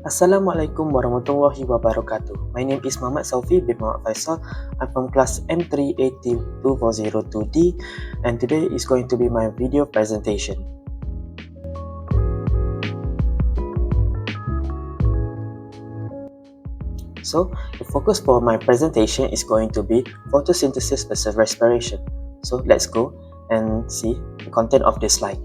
Assalamualaikum warahmatullahi wabarakatuh. My name is Muhammad Saufi bin Muhammad Faisal. I'm from class M3A2402D and today is going to be my video presentation. So, the focus for my presentation is going to be photosynthesis versus respiration. So, let's go and see the content of this slide.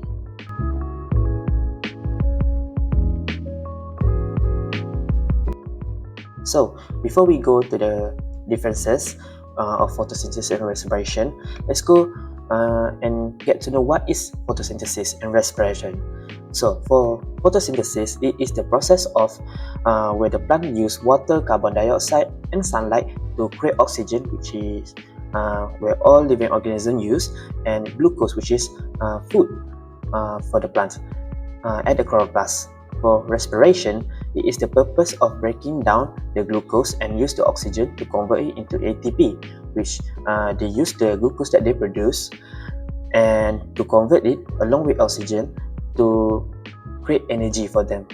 So, before we go to the differences of photosynthesis and respiration, let's go and get to know what is photosynthesis and respiration. So, for photosynthesis, it is the process of where the plant use water, carbon dioxide, and sunlight to create oxygen, which is where all living organisms use, and glucose, which is food for the plant at the chloroplast. For respiration, it is the purpose of breaking down the glucose and use the oxygen to convert it into ATP, which they use the glucose that they produce and to convert it along with oxygen to create energy for them.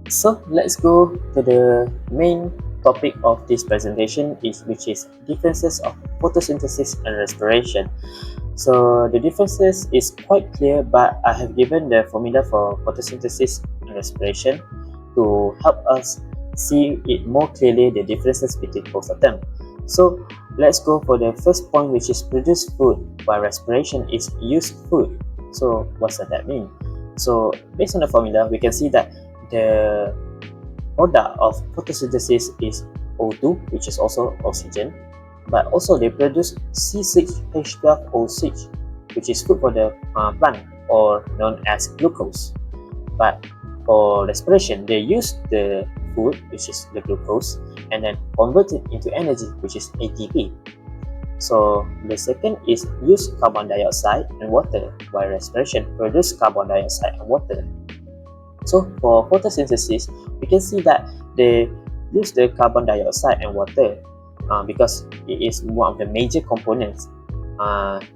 So let's go to the main topic of this presentation, which is differences of photosynthesis and respiration. So the differences is quite clear, but I have given the formula for photosynthesis and respiration to help us see it more clearly, the differences between both of them. So let's go for the first point, which is produce food, while respiration is use food. So what does that mean? So based on the formula, we can see that the product of photosynthesis is O2, which is also oxygen, but also they produce C6H12O6, which is food for the plant or known as glucose. But for respiration, they use the food, which is the glucose, and then convert it into energy, which is ATP. So the second is use carbon dioxide and water, while respiration produce carbon dioxide and water. So for photosynthesis, we can see that they use the carbon dioxide and water because it is one of the major components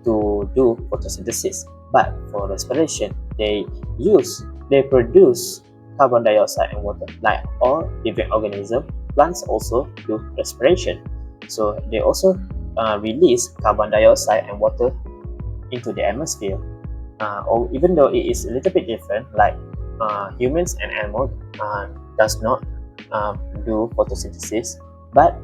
to do photosynthesis. But for respiration, they produce carbon dioxide and water. Like all living organisms, plants also do respiration. So they also release carbon dioxide and water into the atmosphere. Or even though it is a little bit different, like humans and animals does not do photosynthesis, but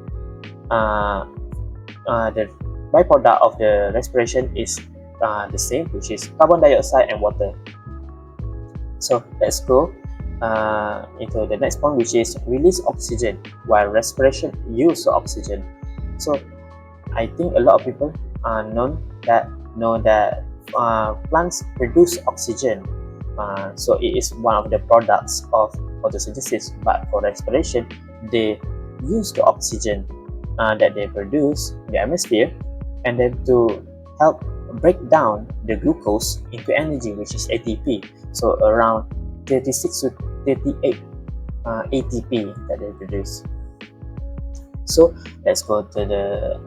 the byproduct of the respiration is the same, which is carbon dioxide and water. So let's go into the next point, which is release oxygen while respiration use oxygen. So I think a lot of people know that plants produce oxygen. So it is one of the products of photosynthesis, but for respiration, they use the oxygen that they produce in the atmosphere and then to help break down the glucose into energy, which is ATP. So around 36 to 38 ATP that they produce. So let's go to the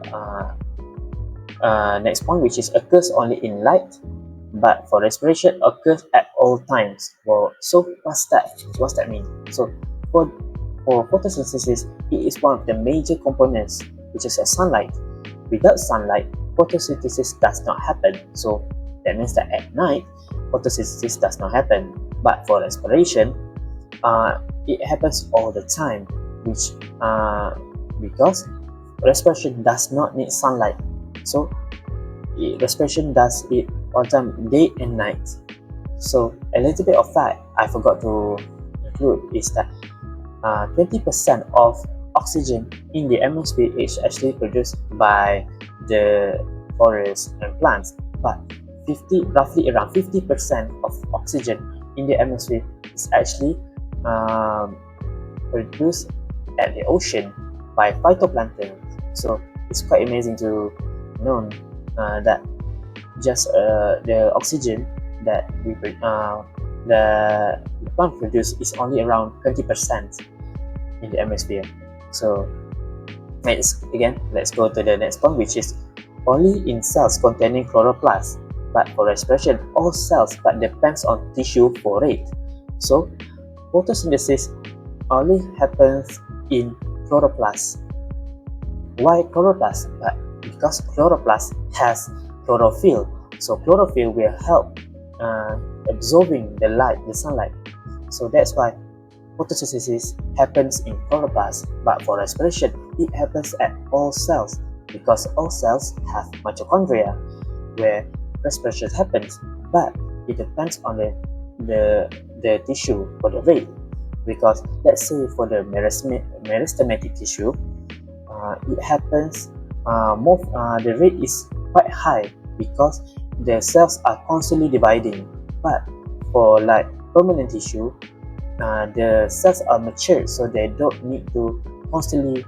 next point, which is occurs only in light, but for respiration occurs at all times. Well, so what's that mean? So for photosynthesis, it is one of the major components, which is sunlight. Without sunlight, photosynthesis does not happen. So that means that at night, photosynthesis does not happen. But for respiration, it happens all the time, which because respiration does not need sunlight. So respiration does it all time, day and night. So a little bit of fact I forgot to include is that 20% of oxygen in the atmosphere is actually produced by the forests and plants, but roughly around 50% of oxygen in the atmosphere is actually produced at the ocean by phytoplankton. So it's quite amazing to know that just the oxygen that the plant produce is only around 20% in the atmosphere. So let's go to the next point, which is only in cells containing chloroplast But for respiration, all cells but depends on tissue for rate. So photosynthesis only happens in chloroplast. Why chloroplast? But because chloroplast has chlorophyll, so chlorophyll will help absorbing the light, the sunlight. So that's why photosynthesis happens in chloroplast. But for respiration, it happens at all cells because all cells have mitochondria where respiration happens. But it depends on the tissue for the rate. Because let's say for the meristematic tissue, it happens the rate is quite high because the cells are constantly dividing. But for like permanent tissue, the cells are matured, so they don't need to constantly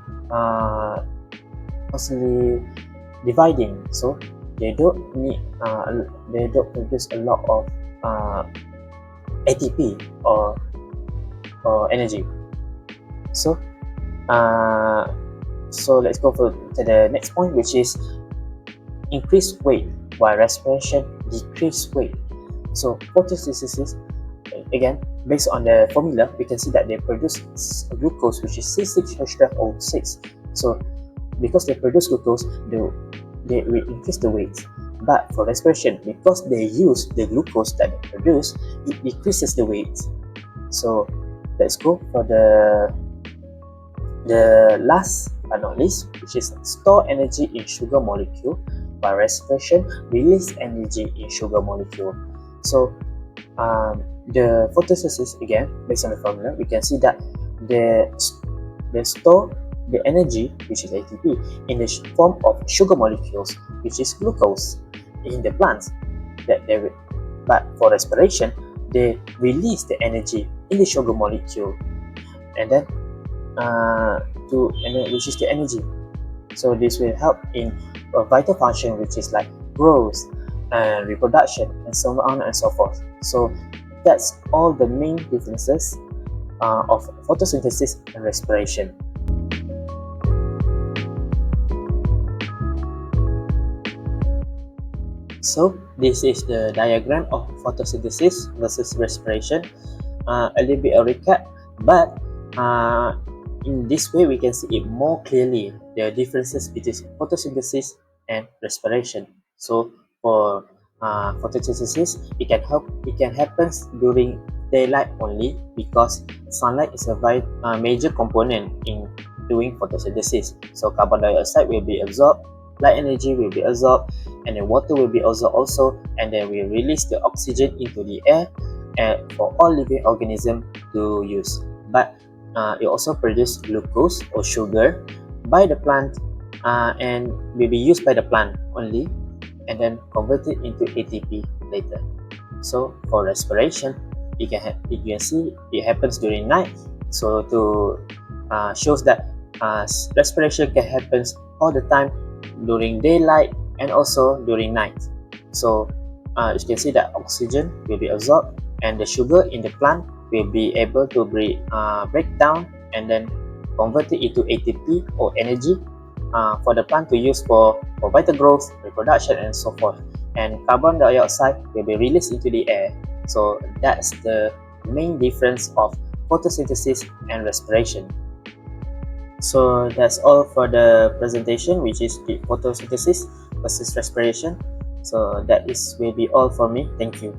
dividing. So they don't produce a lot of ATP or energy. So let's go to the next point, which is increased weight while respiration decrease weight. So photosynthesis, again, based on the formula, we can see that they produce glucose, which is C6H12O6. So because they produce glucose, they will increase the weight. But for respiration, because they use the glucose that they produce, it decreases the weight. So let's go for the last but not least, which is store energy in sugar molecule, while respiration release energy in sugar molecule. So the photosynthesis, again, based on the formula, we can see that they store the energy, which is ATP, in the form of sugar molecules, which is glucose, in the plants. But for respiration, they release the energy in the sugar molecule, and then which is the energy. So this will help in a vital function, which is like growth and reproduction and so on and so forth. So that's all the main differences of photosynthesis and respiration. So this is the diagram of photosynthesis versus respiration. A little bit of recap, but in this way we can see it more clearly, the differences between photosynthesis and respiration. So for photosynthesis, it can happen during daylight only because sunlight is a major component in doing photosynthesis. So carbon dioxide will be absorbed, light energy will be absorbed, and then water will be absorbed also, and then we release the oxygen into the air for all living organisms to use. But it also produces glucose or sugar by the plant and will be used by the plant only, and then converted into ATP later. So for respiration, you can see it happens during night. So to shows that respiration can happen all the time during daylight and also during night. So you can see that oxygen will be absorbed and the sugar in the plant will be able to break down and then convert it into ATP or energy for the plant to use for vital growth, reproduction, and so forth. And carbon dioxide will be released into the air. So that's the main difference of photosynthesis and respiration. So that's all for the presentation, which is the photosynthesis versus respiration. So that will be all for me. Thank you.